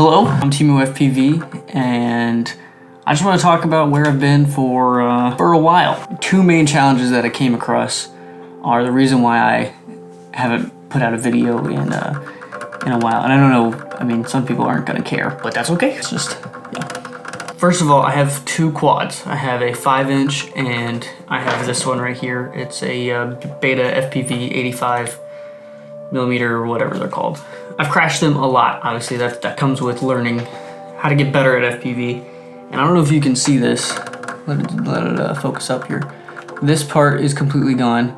Hello, I'm Timo FPV, and I just want to talk about where I've been for a while. Two main challenges that I came across are the reason why I haven't put out a video in a while. And I don't know, I mean, some people aren't gonna care, but that's okay. It's just, yeah. First of all, I have two quads. I have a 5-inch and I have this one right here. It's a Beta FPV 85mm or whatever they're called. I've crashed them a lot. Obviously, that comes with learning how to get better at FPV. And I don't know if you can see this. Let it focus up here. This part is completely gone.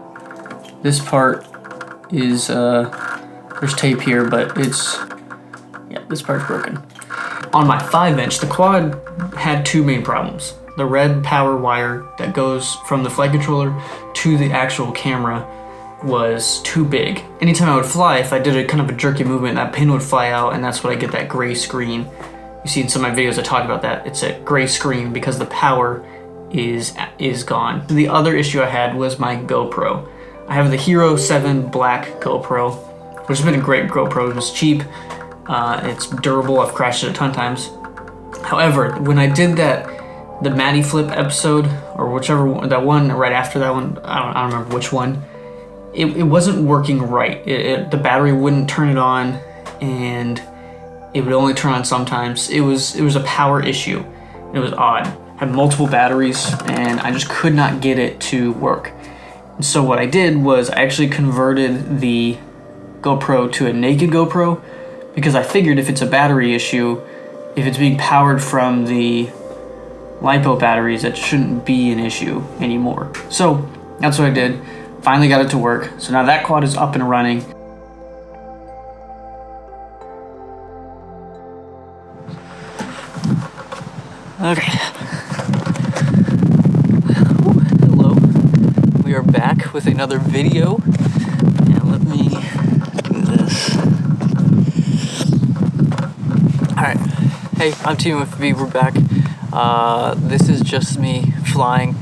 This part is, there's tape here, but it's, yeah, this part's broken. On my 5-inch, the quad had two main problems. The red power wire that goes from the flight controller to the actual camera was too big. Anytime I would fly, if I did a kind of a jerky movement, that pin would fly out, and that's when I get that gray screen. You see in some of my videos I talk about that. It's a gray screen because the power is gone. The other issue I had was my GoPro. I have the Hero 7 Black GoPro, which has been a great GoPro. It was cheap, it's durable, I've crashed it a ton of times. However, when I did the Matty Flip episode, or whichever one, that one right after that one, I don't remember which one, it wasn't working right. The battery wouldn't turn it on, and it would only turn on sometimes. It was a power issue. It was odd. I had multiple batteries, and I just could not get it to work. And so what I did was I actually converted the GoPro to a naked GoPro, because I figured if it's a battery issue, if it's being powered from the LiPo batteries, that shouldn't be an issue anymore. So that's what I did. Finally got it to work. So now that quad is up and running. Okay. Hello. We are back with another video. And let me do this. Alright. Hey, I'm Timo FPV. We're back. This is just me flying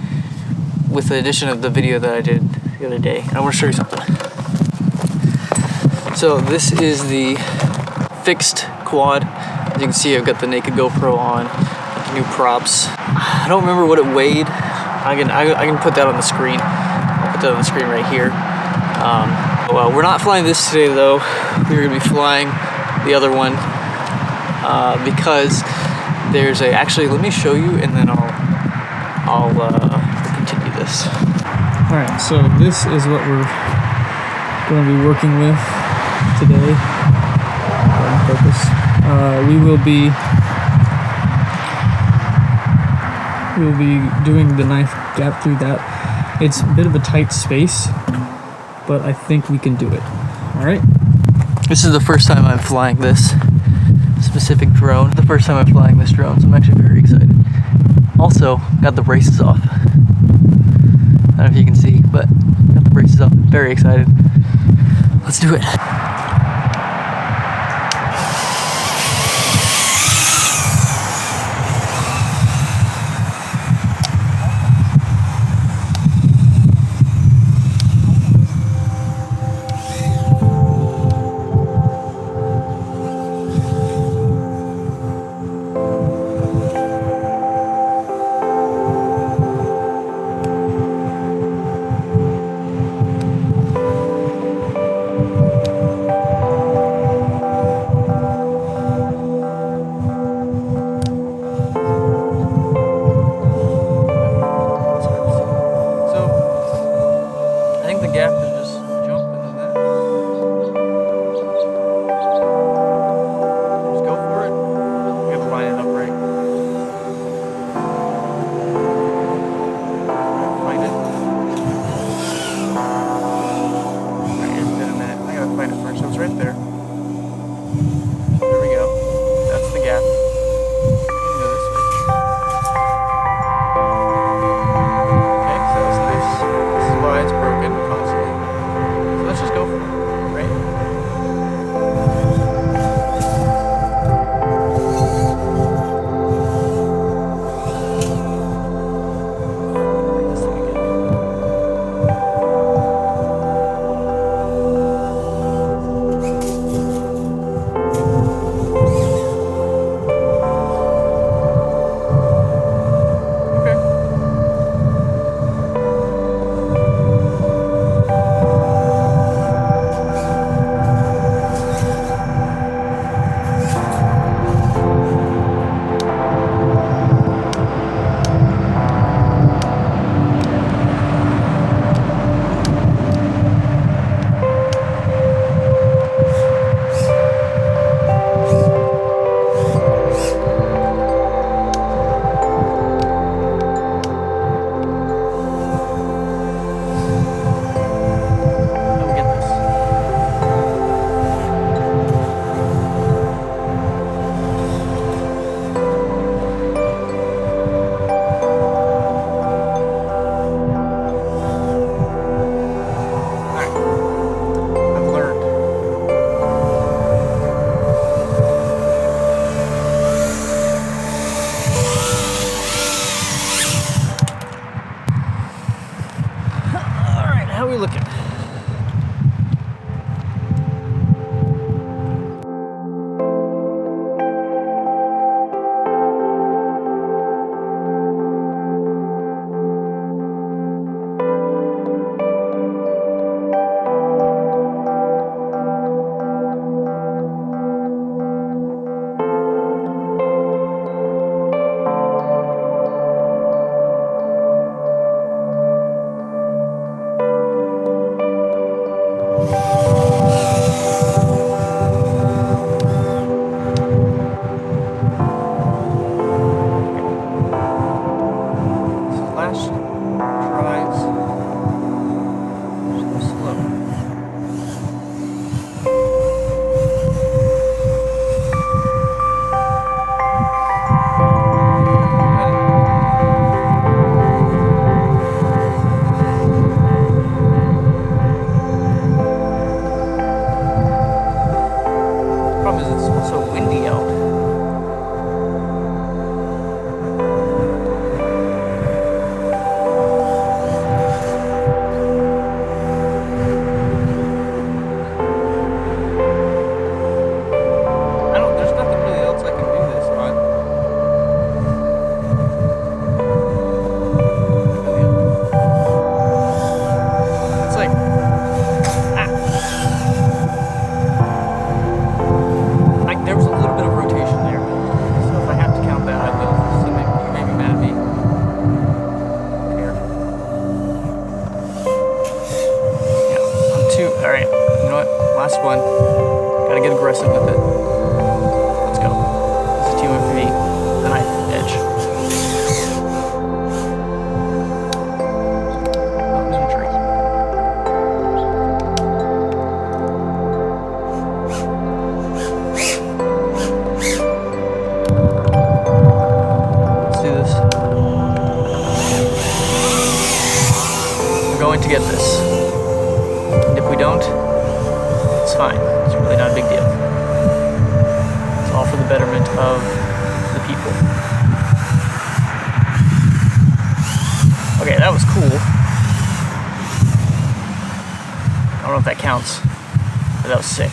with the addition of the video that I did the other day. I want to show you something. So this is the fixed quad. As you can see, I've got the naked GoPro on, the new props. I don't remember what it weighed. I can put that on the screen. I'll put that on the screen right here. Well, we're not flying this today though. We're gonna be flying the other one because there's a. Actually, let me show you, and then I'll continue this. All right, so this is what we're going to be working with today on purpose. We will be doing the knife gap through that. It's a bit of a tight space, but I think we can do it. All right. This is the first time I'm flying this specific drone. The first time I'm flying this drone, so I'm actually very excited. Also, got the braces off. I don't know if you can see, but got the braces off. Very excited. Let's do it. last one. Gotta get aggressive with it. Let's go. This is Team FPV, the knife edge. Oh, there's a tree. Let's do this. We're going to get this. And if we don't, it's fine. It's really not a big deal. It's all for the betterment of the people. Okay, that was cool. I don't know if that counts, but that was sick.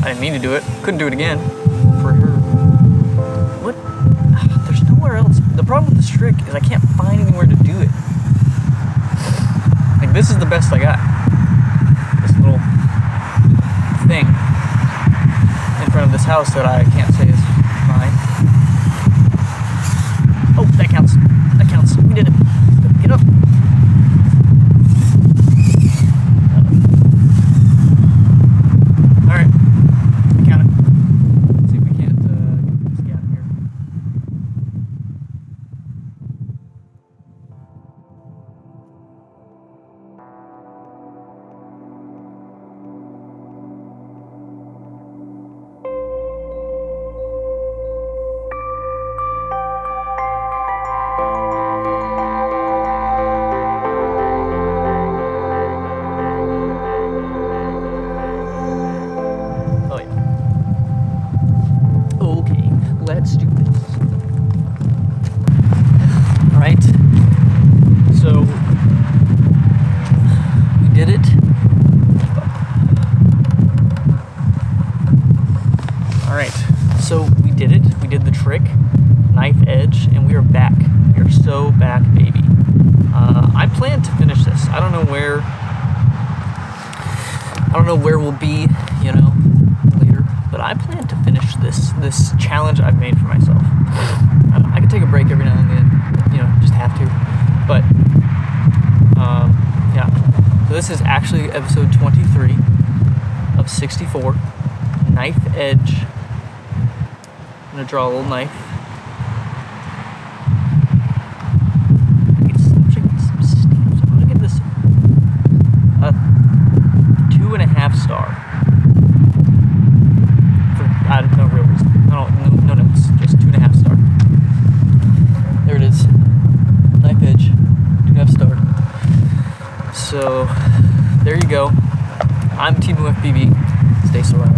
I didn't mean to do it. Couldn't do it again. For her. What? There's nowhere else. The problem with this trick is I can't find anywhere to do it. Like, this is the best I got. This little thing in front of this house that I can't say is mine. Oh, that counts. That counts. We did it. Get up. Alright. I count it. Let's see if we can't get this guy out of here. Oh yeah. Okay, let's do this. Alright. So we did it. Alright, so we did it. We did the trick. Knife edge, and we are back. We are so back, baby. I plan to finish this. I don't know where we'll be, you know, later, but I plan to finish this challenge I've made for myself. I can take a break every now and then, you know, just have to. But yeah. So this is actually episode 23 of 64. Knife edge. I'm gonna draw a little knife. I'm gonna give this a 2.5 star. For no real reason. No notes. Just 2.5 star. There it is. Knife edge. 2.5 star. So there you go. I'm Team FPV. Stay soaring.